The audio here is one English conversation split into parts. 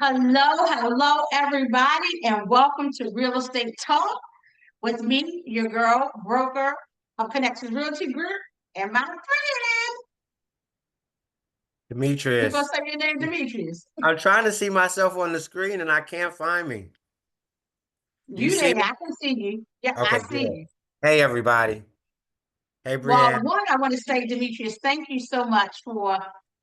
Hello, everybody, and welcome to Real Estate Talk with me, your girl, broker of Connections Realty Group, and my friend. You gonna Demetrius, say your name, Demetrius? I'm trying to see myself on the screen and I can't find me. Do you You see there? me? I can see you. Yeah, I Okay, see good. you. Hey, everybody. Hey, Well, Brianne. one, I want to say, Demetrius, thank you so much for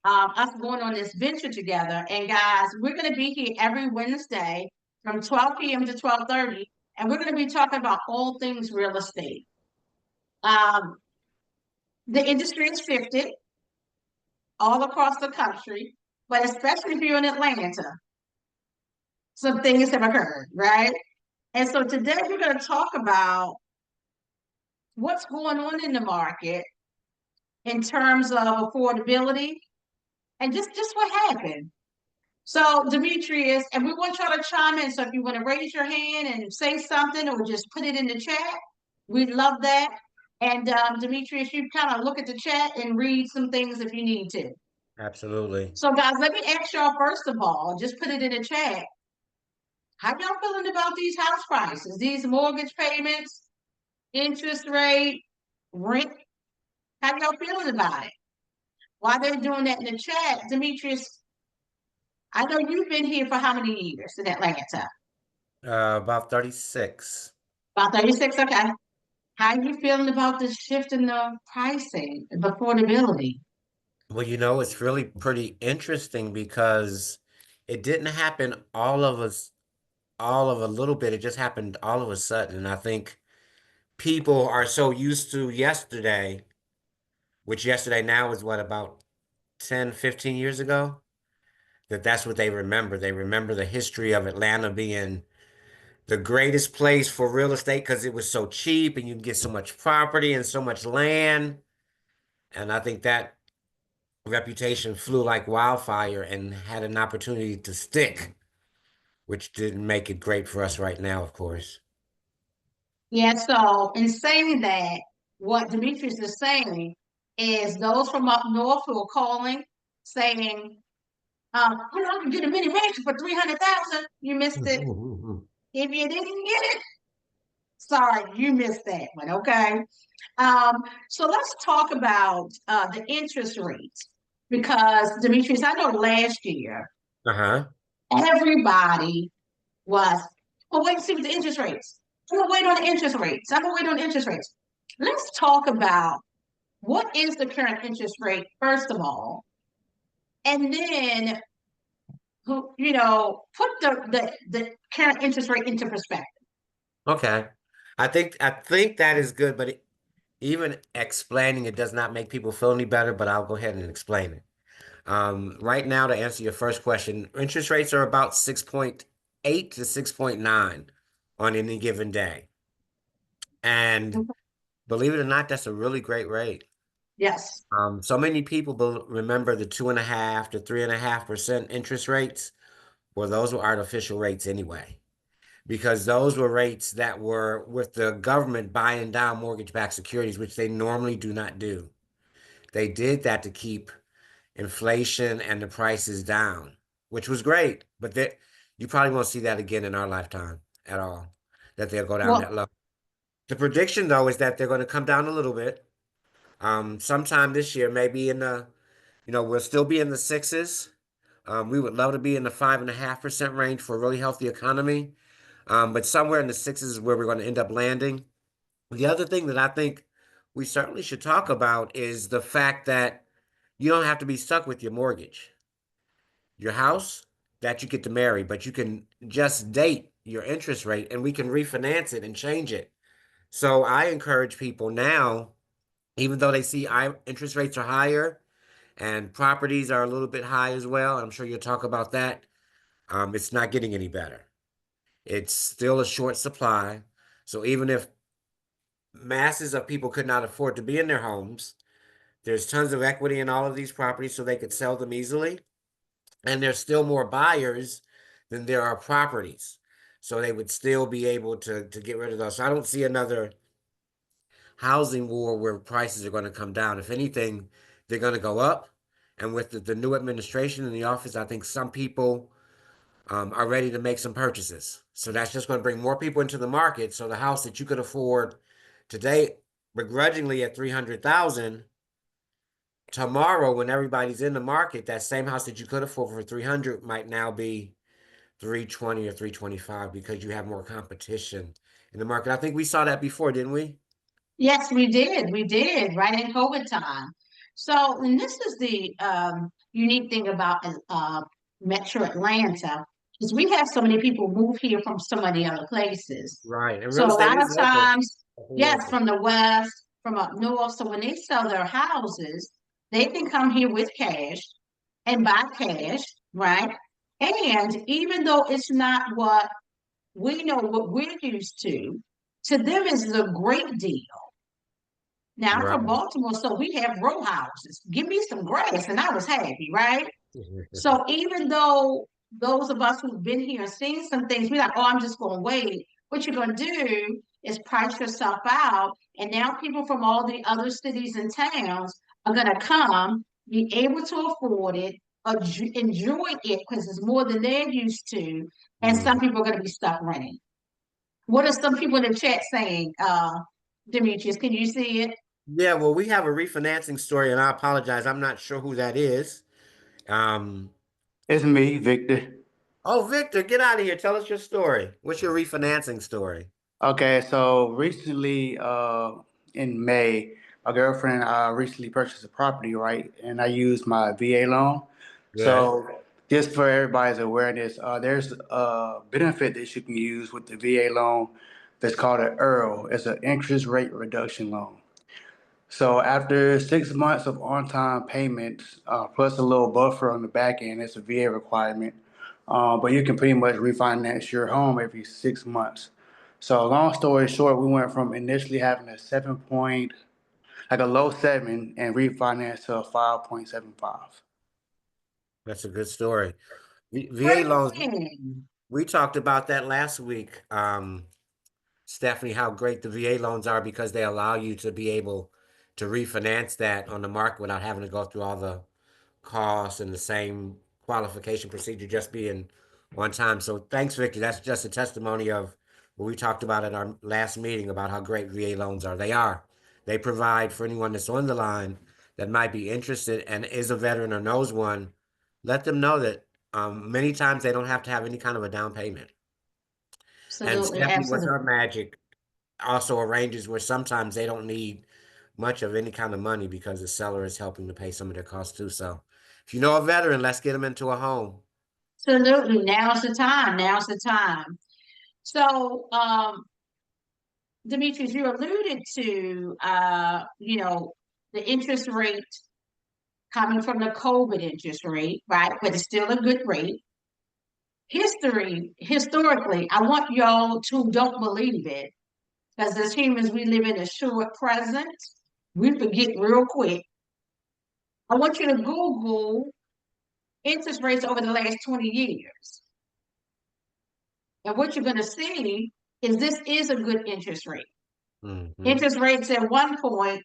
us going on this venture together. And guys, we're going to be here every Wednesday from 12 p.m. to 12:30, and we're going to be talking about all things real estate. Um, the industry is shifted all across the country, but especially if you're in Atlanta, some things have occurred, right? And so today we're going to talk about what's going on in the market in terms of affordability and just what happened. So Demetrius, and we want y'all to chime in. So if you want to raise your hand and say something or just put it in the chat, we'd love that. And Demetrius, you kind of look at the chat and read some things if you need to. Absolutely. So guys, let me ask y'all first of all, just put it in the chat. How y'all feeling about these house prices, these mortgage payments, interest rate, rent? How y'all feeling about it? While they're doing that in the chat, Demetrius, I know you've been here for how many years in Atlanta? About 36. About 36, okay. How you feeling about the shift in the pricing, the affordability? Well, it's really pretty interesting because it didn't happen all of a little bit. It just happened all of a sudden. And I think people are so used to yesterday, which yesterday now is what, about 10, 15 years ago, that's what they remember. They remember the history of Atlanta being the greatest place for real estate because it was so cheap and you can get so much property and so much land. And I think that reputation flew like wildfire and had an opportunity to stick, which didn't make it great for us right now, of course. Yeah, so in saying that, what Demetrius is saying is those from up north who are calling saying, I can get a mini mansion for 300,000. You missed it. If you didn't get it, sorry, you missed that one. Okay. So let's talk about the interest rates because Demetrius, I know last year Uh-huh. everybody was, well, wait and see what the interest rates. I'm gonna wait on the interest rates. I'm gonna wait on the interest rates. Let's talk about what is the current interest rate, first of all, and then put the current interest rate into perspective. Okay. I think that is good, but even explaining it does not make people feel any better, but I'll go ahead and explain it. Right now, to answer your first question, interest rates are about 6.8 to 6.9 on any given day. And believe it or not, that's a really great rate. Yes. So many people remember the 2.5 to 3.5% interest rates. Well, those were artificial rates anyway, because those were rates that were with the government buying down mortgage-backed securities, which they normally do not do. They did that to keep inflation and the prices down, which was great. But you probably won't see that again in our lifetime at all, that they'll go down Well, that low. The prediction, though, is that they're going to come down a little bit. Sometime this year, maybe we'll still be in the sixes. We would love to be in the 5.5% range for a really healthy economy. But somewhere in the sixes is where we're going to end up landing. The other thing that I think we certainly should talk about is the fact that you don't have to be stuck with your mortgage. Your house that you get to marry, but you can just date your interest rate and we can refinance it and change it. So I encourage people now, even though they see interest rates are higher and properties are a little bit high as well, I'm sure you'll talk about that. It's not getting any better. It's still a short supply. So even if masses of people could not afford to be in their homes, there's tons of equity in all of these properties so they could sell them easily. And there's still more buyers than there are properties. So they would still be able to get rid of those. So I don't see another housing war where prices are going to come down. If anything, they're going to go up. And with the new administration in the office, I think some people are ready to make some purchases. So that's just going to bring more people into the market. So the house that you could afford today, begrudgingly at 300,000, tomorrow when everybody's in the market, that same house that you could afford for 300 might now be 320 or 325 because you have more competition in the market. I think we saw that before, didn't we? Yes, we did. We did right in COVID time. So, and this is the unique thing about Metro Atlanta is we have so many people move here from so many other places. Right. And So real a estate lot is of local. times, yes, Local. from the west, from up north. So when they sell their houses, they can come here with cash and buy cash, right? And even though it's not what we know what we're used to them it's a great deal. Now I'm Right. from Baltimore, so we have row houses. Give me some grass, and I was happy, right? So even though those of us who've been here and seen some things, we're like, oh, I'm just going to wait. What you're going to do is price yourself out, and now people from all the other cities and towns are going to come, be able to afford it, enjoy it because it's more than they're used to, and some Mhm. people are going to be stuck renting. What are some people in the chat saying, Demetrius? Can you see it? Yeah, well, we have a refinancing story, and I apologize. I'm not sure who that is. Um, It's me, Victor. oh, Victor, get out of here. Tell us your story. What's your refinancing story? Okay, so recently, in May, my girlfriend recently purchased a property, right? And I used my VA loan. Good. So just for everybody's awareness, there's a benefit that you can use with the VA loan that's called an EARL. It's an interest rate reduction loan. So after 6 months of on-time payments, plus a little buffer on the back end, it's a VA requirement. But you can pretty much refinance your home every 6 months. So long story short, we went from initially having a 7 point, like a low seven, and refinance to a 5.75. That's a good story. VA Great loans, thing. we talked about that last week, Stephanie, how great the VA loans are because they allow you to be able to refinance that on the market without having to go through all the costs and the same qualification procedure just being on time. So thanks, Victor. That's just a testimony of what we talked about at our last meeting about how great VA loans are. They are. They provide for anyone that's on the line that might be interested and is a veteran or knows one, let them know that many times they don't have to have any kind of a down payment. And Absolutely, Stephanie, with her absolutely. magic, also arranges where sometimes they don't need much of any kind of money because the seller is helping to pay some of their costs too. So if you know a veteran, let's get them into a home. Absolutely. Now's the time. Now's the time. So, Demetrius, you alluded to, the interest rate coming from the COVID interest rate, right? But it's still a good rate. Historically, I want y'all to don't believe it because as humans, we live in a short present. We forget real quick. I want you to Google interest rates over the last 20 years. And what you're going to see is this is a good interest rate. Mm-hmm. Interest rates at one point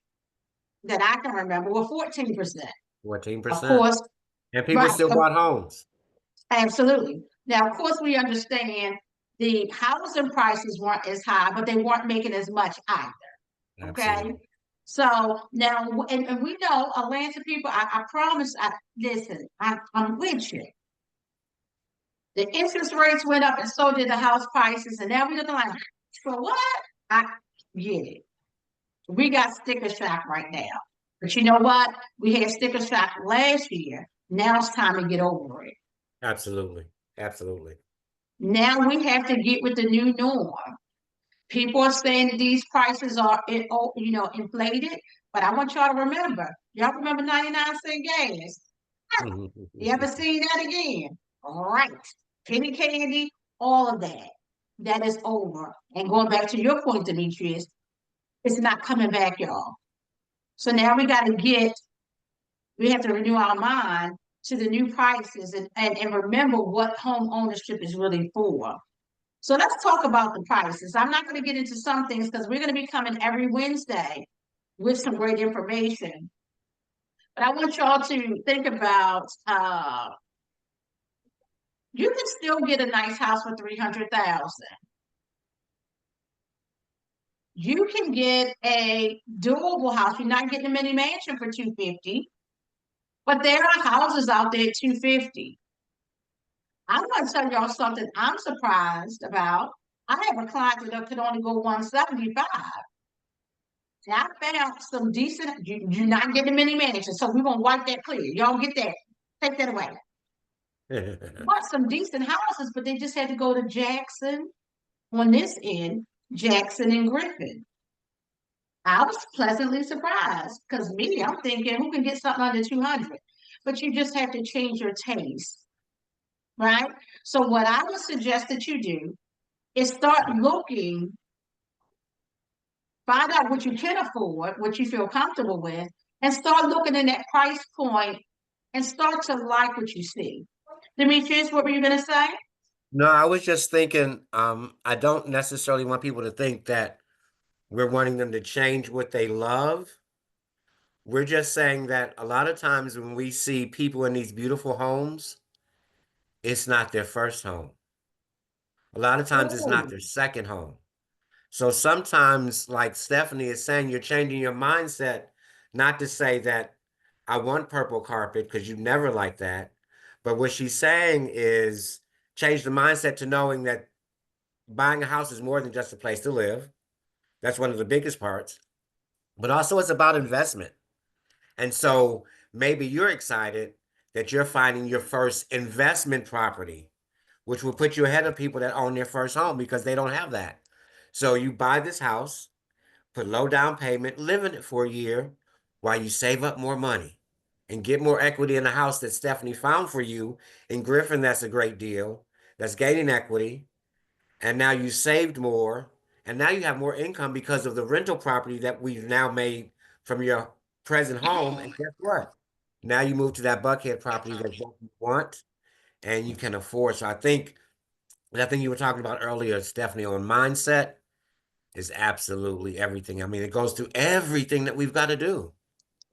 that I can remember were 14%. Of 14%. course, And people right, still bought homes. absolutely. Now, of course, we understand the housing prices weren't as high, but they weren't making as much either. Okay. Absolutely. So now, and we know Atlanta people, I promise, listen, I'm with you. The interest rates went up and so did the house prices. And now we're looking like, for what? I get it. We got sticker shock right now. But you know what? We had sticker shock last year. Now it's time to get over it. Absolutely. Absolutely. Now we have to get with the new norm. People are saying that these prices are, inflated. But I want y'all to remember. Y'all remember 99-cent gas? You ever seen that again? All right. Penny candy, all of that. That is over. And going back to your point, Demetrius, it's not coming back, y'all. So now we have to renew our mind to the new prices and remember what home ownership is really for. So let's talk about the prices. I'm not going to get into some things because we're going to be coming every Wednesday with some great information. But I want y'all to think about You can still get a nice house for 300,000. You can get a doable house. You're not getting a mini mansion for 250, but there are houses out there at 250. I'm going to tell y'all something I'm surprised about. I have a client that could only go 175. And I found some decent, you're not getting a mini mansion, so we're going to wipe that clear. Y'all get that. Take that away. Bought some decent houses, but they just had to go to Jackson on this end, Jackson and Griffin. I was pleasantly surprised because me, I'm thinking who can get something under 200? But you just have to change your taste, right? So what I would suggest that you do is start looking, find out what you can afford, what you feel comfortable with, and start looking in that price point and start to like what you see. Demetrius, what were you gonna say? No, I was just thinking, I don't necessarily want people to think that we're wanting them to change what they love. We're just saying that a lot of times when we see people in these beautiful homes, it's not their first home. A lot of times it's not Oh, their second home. So sometimes, like Stephanie is saying, you're changing your mindset, not to say that I want purple carpet because you never like that. But what she's saying is change the mindset to knowing that buying a house is more than just a place to live. That's one of the biggest parts. But also it's about investment. And so maybe you're excited that you're finding your first investment property, which will put you ahead of people that own their first home because they don't have that. So you buy this house, put low down payment, live in it for a year while you save up more money and get more equity in the house that Stephanie found for you in Griffin. That's a great deal. That's gaining equity. And now you saved more. And now you have more income because of the rental property that we've now made from your present home. And guess what? Now you move to that Buckhead property that you want and you can afford. So I think that thing you were talking about earlier, Stephanie, on mindset is absolutely everything. I mean, it goes through everything that we've got to do.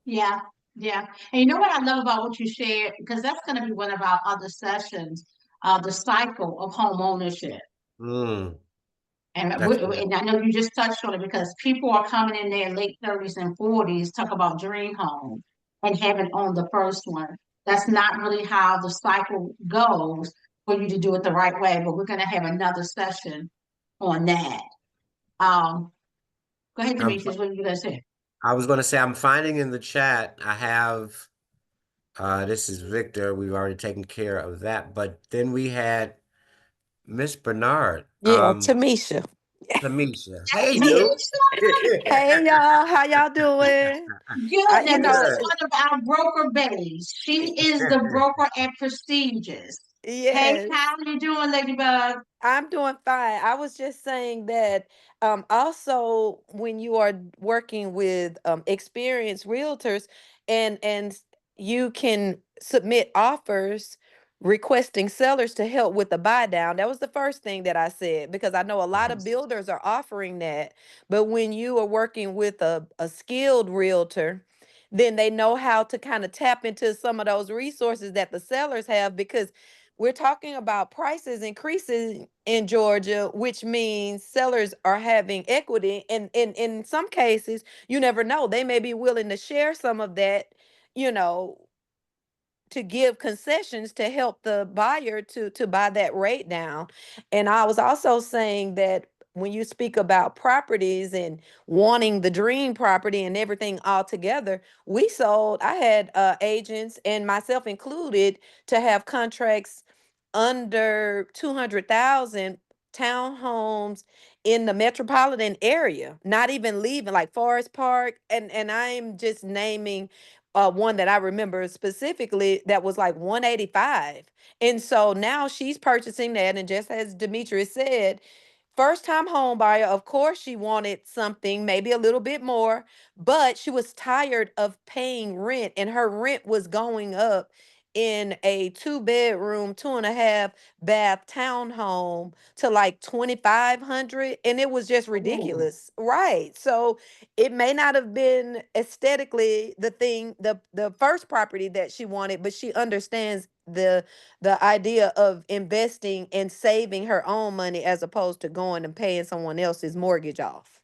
yeah, yeah. And you know what I love about what you shared? Because that's going to be one of our other sessions, the cycle of home ownership. Mm, And, that's good. and I know you just touched on it because people are coming in their late 30s and 40s, talk about dream home and haven't owned the first one. That's not really how the cycle goes for you to do it the right way. But we're going to have another session on that. Um, Go ahead, I'm, Demetrius. What are you going to say? I was going to say, I'm finding in the chat, I have, this is Victor. We've already taken care of that. But then we had Miss Bernard, Yeah, Tamisha. Tamisha. Hey, you. Tamisha, Hey y'all, how y'all doing? good. Now, You this is know, Good. one of our broker bays. She is the broker at Prestigious. Hey, yes. how you doing, Ladybug? I'm doing fine. I was just saying that also when you are working with experienced realtors and you can submit offers requesting sellers to help with the buy down. That was the first thing that I said because I know a lot of builders are offering that. But when you are working with a skilled realtor, then they know how to kind of tap into some of those resources that the sellers have because we're talking about prices increasing in Georgia, which means sellers are having equity. And in some cases, you never know. They may be willing to share some of that, you know, to give concessions to help the buyer to buy that rate down. And I was also saying that when you speak about properties and wanting the dream property and everything all together, I had agents and myself included to have contracts under 200,000 townhomes in the metropolitan area, not even leaving like Forest Park. And I'm just naming one that I remember specifically that was like 185. And so now she's purchasing that. And just as Demetrius said, first time home buyer, of course, she wanted something, maybe a little bit more, but she was tired of paying rent, and her rent was going up in a 2 bedroom, 2.5 bath townhome to like 2,500. And it was just Oh, ridiculous. Right. So it may not have been aesthetically the thing, the first property that she wanted, but she understands the idea of investing and saving her own money as opposed to going and paying someone else's mortgage off.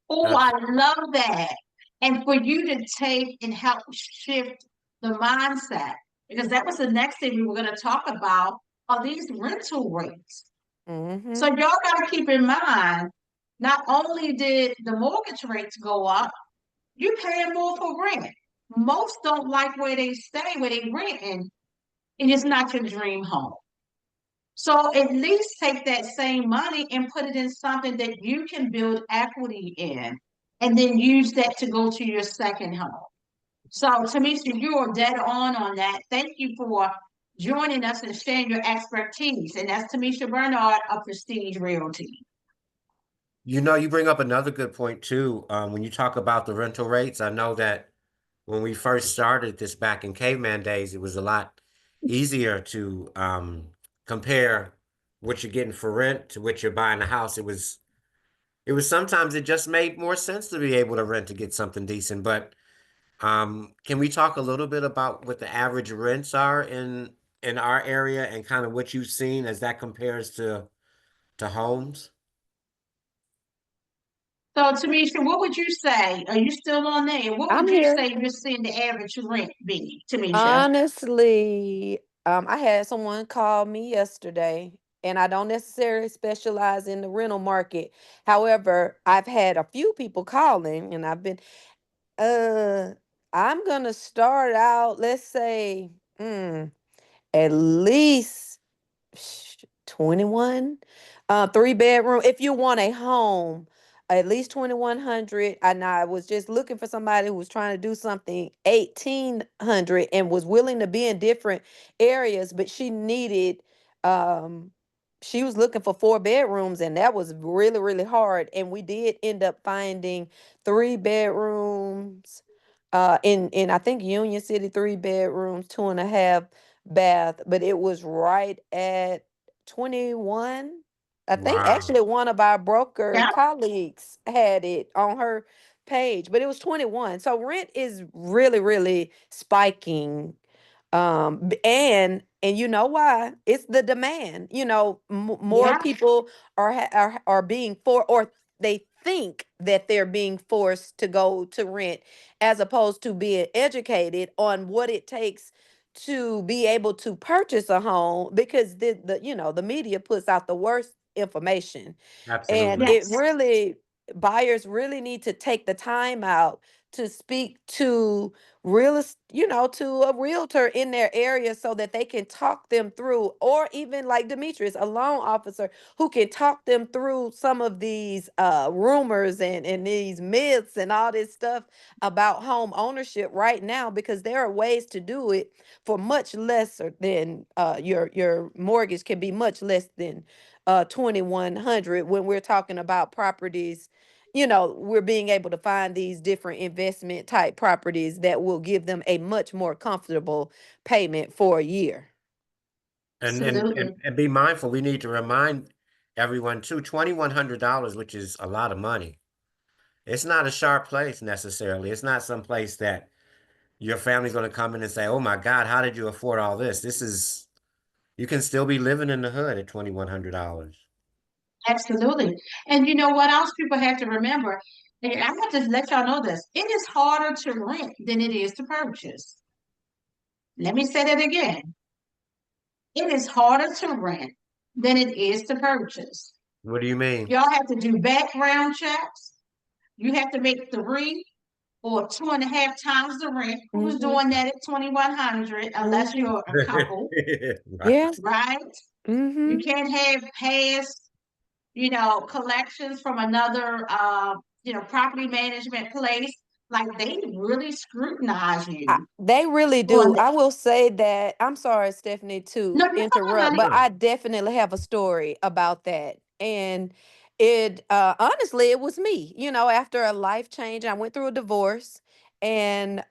Oh, I love that. And for you to take and help shift the mindset, because that was the next thing we were going to talk about, are these rental rates. Mm-hmm. So y'all got to keep in mind, not only did the mortgage rates go up, you paying more for rent. Most don't like where they stay, where they renting, and it's not your dream home. So at least take that same money and put it in something that you can build equity in, and then use that to go to your second home. So Tamisha, you are dead on that. Thank you for joining us and sharing your expertise. And that's Tamisha Bernard of Prestige Realty. You know, you bring up another good point too. When you talk about the rental rates, I know that when we first started this back in caveman days, it was a lot easier to compare what you're getting for rent to what you're buying a house. It was sometimes it just made more sense to be able to rent to get something decent. But can we talk a little bit about what the average rents are in our area and kind of what you've seen as that compares to homes? So Tamisha, what would you say? Are you still on there? What I'm would you here. say you're seeing the average rent be, Tamisha? Honestly, I had someone call me yesterday, and I don't necessarily specialize in the rental market. However, I've had a few people calling, and uh, I'm gonna start out, let's say, at least 21, 3 bedroom. If you want a home, at least 2100. And I was just looking for somebody who was trying to do something 1800 and was willing to be in different areas, but um she was looking for 4 bedrooms, and that was really, really hard. And we did end up finding 3 bedrooms in I think Union City, 3 bedrooms, 2.5 bath, but it was right at 21. I think Wow. actually one of our broker Yeah, colleagues had it on her page, but it was 21. So rent is really, really spiking. And you know why? It's the demand. More yeah, people are being or they think that they're being forced to go to rent as opposed to being educated on what it takes to be able to purchase a home, because the media puts out the worst information. And Absolutely. it yes. really, buyers really need to take the time out to speak to to a realtor in their area so that they can talk them through, or even like Demetrius, a loan officer who can talk them through some of these rumors and these myths and all this stuff about home ownership right now, because there are ways to do it for much lesser than your mortgage can be much less than 2100 when we're talking about properties. We're being able to find these different investment type properties that will give them a much more comfortable payment for a year. Absolutely. And be mindful, we need to remind everyone too, $2,100, which is a lot of money. It's not a sharp place necessarily. It's not some place that your family's going to come in and say, "Oh my God, how did you afford all this?" You can still be living in the hood at $2,100. Absolutely. And you know what else people have to remember? And I want to let y'all know this. It is harder to rent than it is to purchase. Let me say that again. It is harder to rent than it is to purchase. What do you mean? Y'all have to do background checks. You have to make 3 or 2.5 times the rent. Who's Mm-hmm. doing that at 2100 unless Mm-hmm. you're a couple, Right. Yes. right? Mm-hmm. You can't have past, collections from another, property management place. Like they really scrutinize you They really on do. the, I will say that. I'm sorry, Stephanie, no, to you're fine, interrupt, honey. but Huh. I definitely have a story about that. And honestly, it was me. After a life change, I went through a divorce. And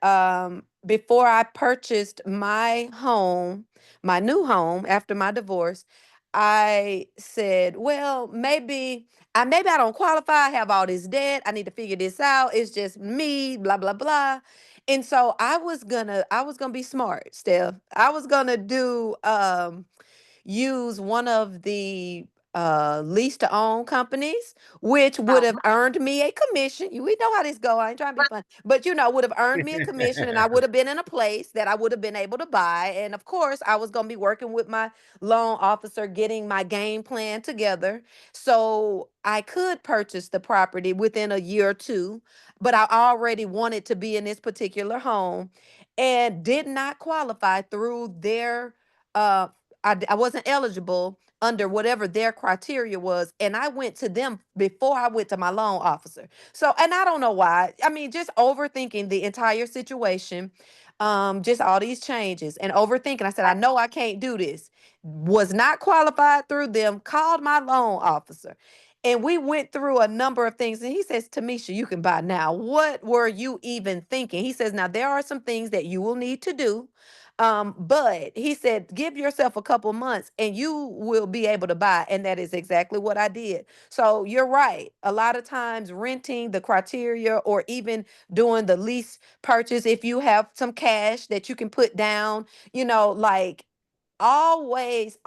before I purchased my home, my new home after my divorce, I said, well, maybe I don't qualify. I have all this debt. I need to figure this out. It's just me, blah, blah, blah. And so I was gonna be smart, Steph. I was gonna do use one of the lease to own companies, which would have earned me a commission. We know how this go. I ain't trying to be fun, but would have earned me a commission, and I would have been in a place that I would have been able to buy. And of course, I was gonna be working with my loan officer, getting my game plan together, so I could purchase the property within a year or two. But I already wanted to be in this particular home, and did not qualify through their uh I wasn't eligible under whatever their criteria was. And I went to them before I went to my loan officer. So, and I don't know why. I mean, just overthinking the entire situation, just all these changes and overthinking. I said, I know I can't do this. Was not qualified through them, called my loan officer. And we went through a number of things. And he says, Tamisha, you can buy now. What were you even thinking? He says, now there are some things that you will need to do. But he said, give yourself a couple months and you will be able to buy. And that is exactly what I did. So you're right. A lot of times renting the criteria or even doing the lease purchase, if you have some cash that you can put down, like always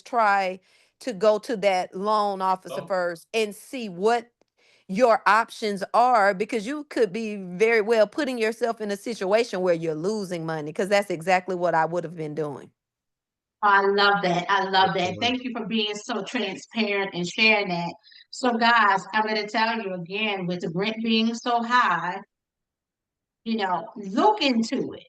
try to go to that loan officer first and see what your options are, because you could be very well putting yourself in a situation where you're losing money, because that's exactly what I would have been doing. I love that. I love that. Excellent. Thank you for being so transparent and sharing that. So, guys, I'm going to tell you again, with the rent being so high, look into it.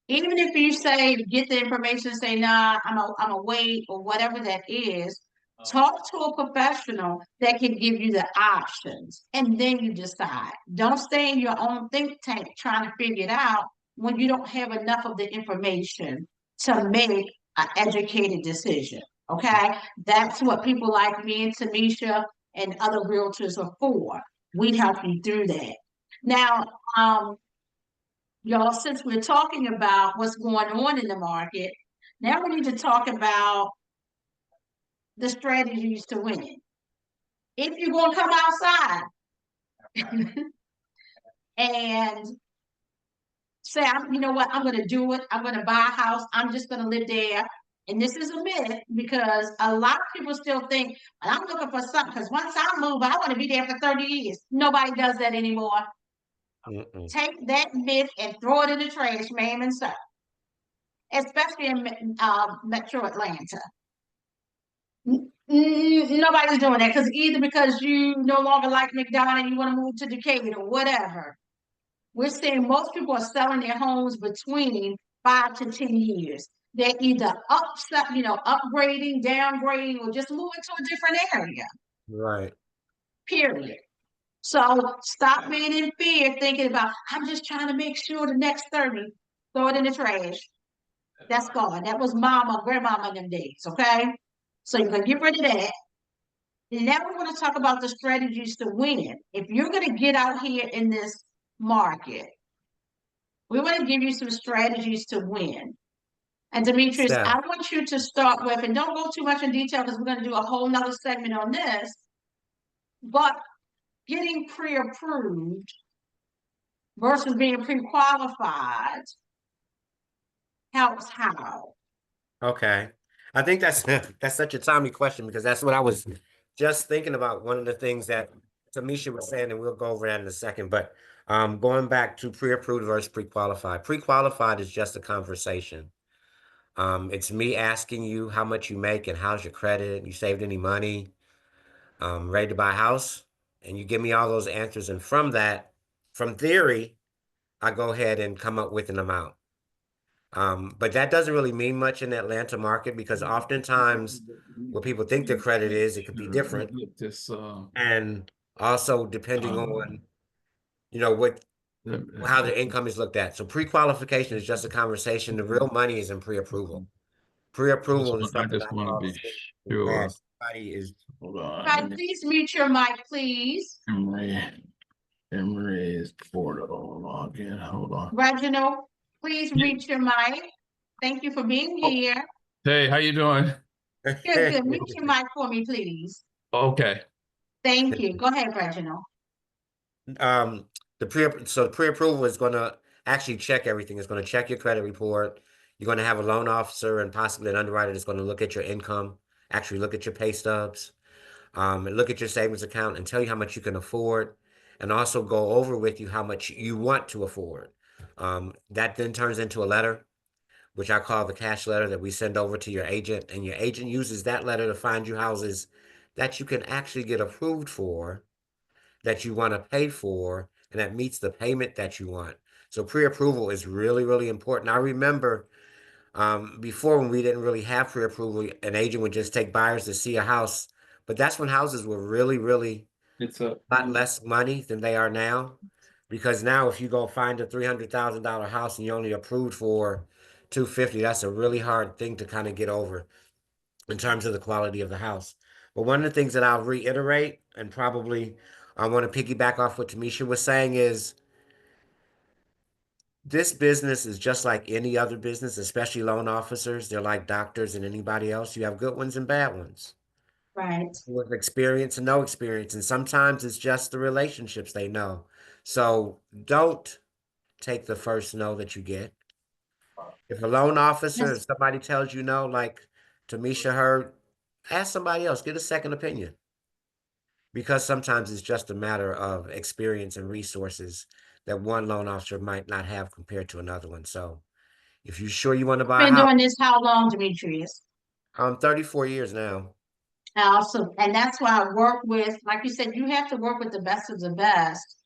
Even if you say, get the information, say, nah, I'm a wait or whatever that is, talk to a professional that can give you the options and then you decide. Don't stay in your own think tank trying to figure it out when you don't have enough of the information to make an educated decision. Okay. That's what people like me and Tamisha and other realtors are for. We help you through that. Now, y'all, since we're talking about what's going on in the market, now we need to talk about the strategies to win. If you're going to come outside and say, you know what, I'm going to do it. I'm going to buy a house. I'm just going to live there. And this is a myth, because a lot of people still think, well, I'm looking for something because once I move, I want to be there for 30 years. Nobody does that anymore. Take that myth and throw it in the trash, ma'am and sir. Especially in Metro Atlanta. Nobody's doing that because you no longer like McDonald and you want to move to Decatur or whatever. We're seeing most people are selling their homes between 5 to 10 years. They're either upgrading, downgrading, or just moving to a different area. Right. Period. So stop being in fear, thinking about, I'm just trying to make sure the next 30, throw it in the trash. That's gone. That was mama, grandmama in them days, okay? So you're going to get rid of that. And now we're going to talk about the strategies to win. If you're going to get out here in this market, we want to give you some strategies to win. And Demetrius, Steph. I want you to start with, and don't go too much in detail because we're going to do a whole nother segment on this, but getting pre-approved versus being pre-qualified helps how? Okay. I think that's that's such a timely question, because that's what I was just thinking about. One of the things that Tamisha was saying, and we'll go over that in a second. But going back to pre-approved versus pre-qualified. Pre-qualified is just a conversation. It's me asking you how much you make and how's your credit, you saved any money, ready to buy a house, and you give me all those answers. And from that, from theory, I go ahead and come up with an amount. But that doesn't really mean much in the Atlanta market, because oftentimes what people think their credit is, it could be different. And also depending on, what how the income is looked at. So pre-qualification is just a conversation. The real money is in pre-approval. Pre-approval is I something just I want to call be where sure. somebody is. Hold on. Guys, please mute your mic, please. Emory is portal login. Hold on. Reginald, please mute your mic. Thank you for being here. Hey, how you doing? Good. Mute your mic for me, please. Okay. Thank you. Go ahead, Reginald. The pre-approval is going to actually check everything. It's going to check your credit report. You're going to have a loan officer and possibly an underwriter that's going to look at your income, actually look at your pay stubs, and look at your savings account and tell you how much you can afford, and also go over with you how much you want to afford. That then turns into a letter, which I call the cash letter, that we send over to your agent, and your agent uses that letter to find you houses that you can actually get approved for, that you want to pay for, and that meets the payment that you want. So pre-approval is really, really important. I remember before, when we didn't really have pre-approval, an agent would just take buyers to see a house, but that's when houses were really, really It's a a lot less money than they are now. Because now, if you go find a $300,000 house and you're only approved for 250, that's a really hard thing to kind of get over in terms of the quality of the house. But one of the things that I'll reiterate, and probably I want to piggyback off what Tamisha was saying, is this business is just like any other business, especially loan officers. They're like doctors and anybody else. You have good ones and bad ones, Right. with experience and no experience. And sometimes it's just the relationships they know. So don't take the first no that you get. If a loan officer, if Yes. somebody tells you no, like Tamisha heard, ask somebody else, get a second opinion. Because sometimes it's just a matter of experience and resources that one loan officer might not have compared to another one. So if you're sure you want to buy a Been house, doing this how long, Demetrius? I'm 34 years now. Also, and that's why I work with, like you said, you have to work with the best of the best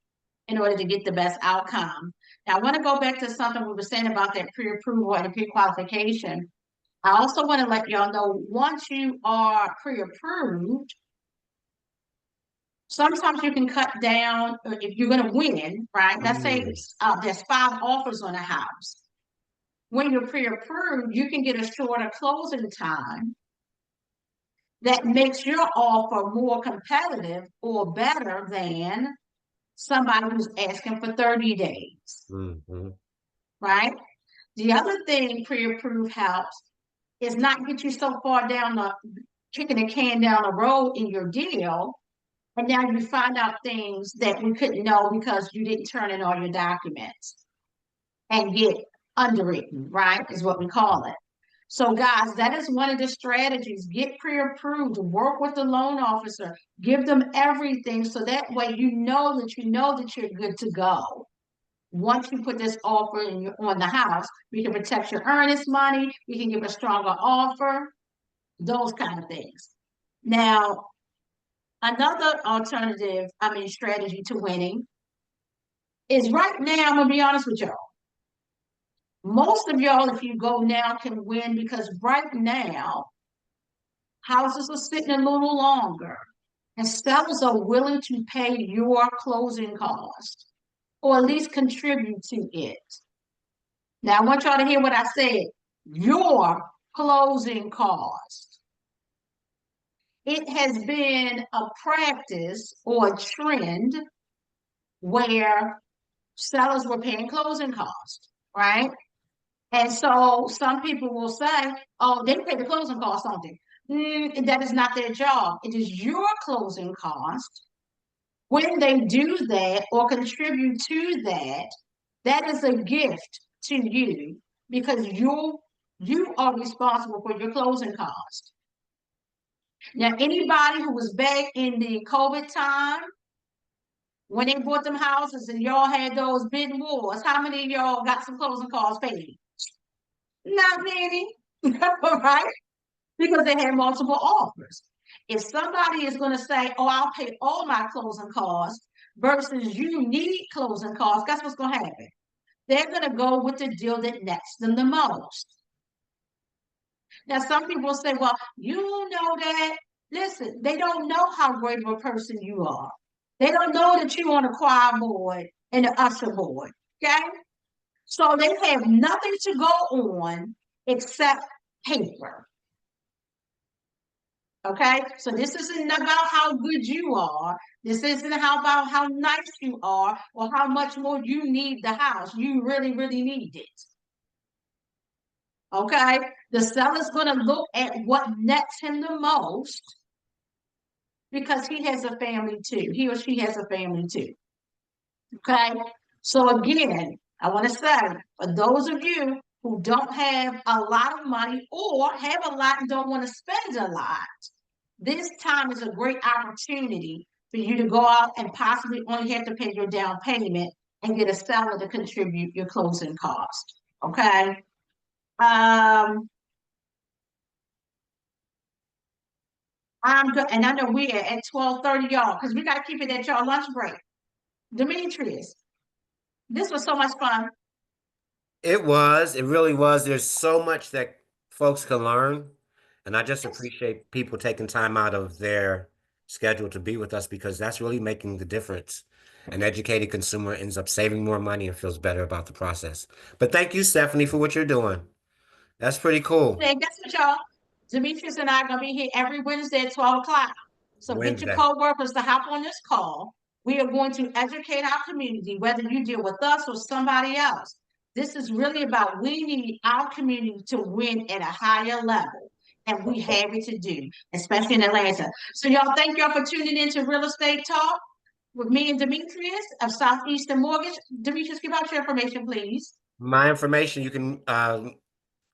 in order to get the best outcome. Now, I want to go back to something we were saying about that pre-approval and pre-qualification. I also want to let y'all know, once you are pre-approved, sometimes you can cut down if you're going to win, right? Let's say there's 5 offers on a house. When you're pre-approved, you can get a shorter closing time that makes your offer more competitive or better than somebody who's asking for 30 days, Mm-hmm. right? The other thing pre-approved helps is not get you so far down the kicking the can down the road in your deal, and now you find out things that we couldn't know because you didn't turn in all your documents and get underwritten, right? Is what we call it. So guys, that is one of the strategies. Get pre-approved, work with the loan officer, give them everything so that way you know that you're good to go. Once you put this offer on the house, we can protect your earnest money, we can give a stronger offer, those kind of things. Now, another strategy to winning is, right now, I'm gonna be honest with y'all. Most of y'all, if you go now, can win because right now, houses are sitting a little longer and sellers are willing to pay your closing cost or at least contribute to it. Now, I want y'all to hear what I said. Your closing cost. It has been a practice or a trend where sellers were paying closing costs, right? And so some people will say, oh, they pay the closing costs, don't they? That is not their job. It is your closing cost. When they do that or contribute to that, that is a gift to you because you are responsible for your closing cost. Now, anybody who was back in the COVID time, when they bought them houses and y'all had those bidding wars, how many of y'all got some closing costs paid? Not many, right? Because they had multiple offers. If somebody is going to say, oh, I'll pay all my closing costs versus you need closing costs, guess what's going to happen? They're going to go with the deal that nets them the most. Now, some people say, well, you know that. Listen, they don't know how great of a person you are. They don't know that you're on a choir board and the usher board, okay? So they have nothing to go on except paper. Okay, so this isn't about how good you are. This isn't about how nice you are or how much more you need the house. You really, really need it. Okay, the seller's going to look at what nets him the most because he has a family too. He or she has a family too. Okay, so again, I want to say, for those of you who don't have a lot of money or have a lot and don't want to spend a lot, this time is a great opportunity for you to go out and possibly only have to pay your down payment and get a seller to contribute your closing cost. Okay. I'm good, and I know we're at 12:30, y'all, because we got to keep it at y'all lunch break. Demetrius, this was so much fun. It really was. There's so much that folks can learn. And I just appreciate people taking time out of their schedule to be with us because that's really making the difference. An educated consumer ends up saving more money and feels better about the process. But thank you, Stephanie, for what you're doing. That's pretty cool. And guess what, y'all? Demetrius and I are going to be here every Wednesday at 12 o'clock. So get your Wednesday. co-workers to hop on this call. We are going to educate our community, whether you deal with us or somebody else. This is really about we need our community to win at a higher level. And we have it to do, especially in Atlanta. So y'all, thank y'all for tuning in to Real Estate Talk with me and Demetrius of Southeastern Mortgage. Demetrius, give out your information, please. My information, you can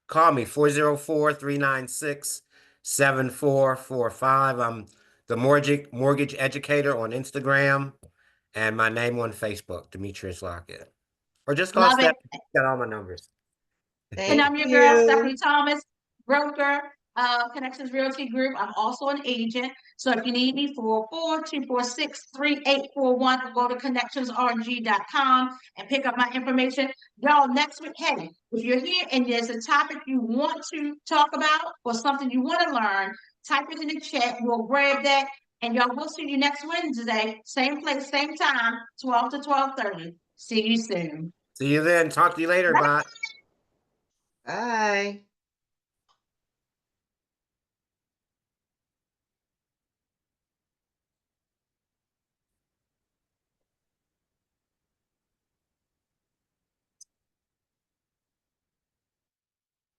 call me 404-396-7445. I'm the mortgage educator on Instagram and my name on Facebook, Demetrius Lockett. Or just call Love it. Stephanie. Got all my numbers. And I'm your girl, Stephanie Thomas, broker, Connections Realty Group. I'm also an agent. So if you need me, 404-246-3841, go to connectionsrg.com and pick up my information. Y'all, next week, hey, if you're here and there's a topic you want to talk about or something you want to learn, type it in the chat. We'll grab that. And y'all, we'll see you next Wednesday. Same place, same time, 12 to 12:30. See you soon. See you then. Talk to you later. Bye. Bye.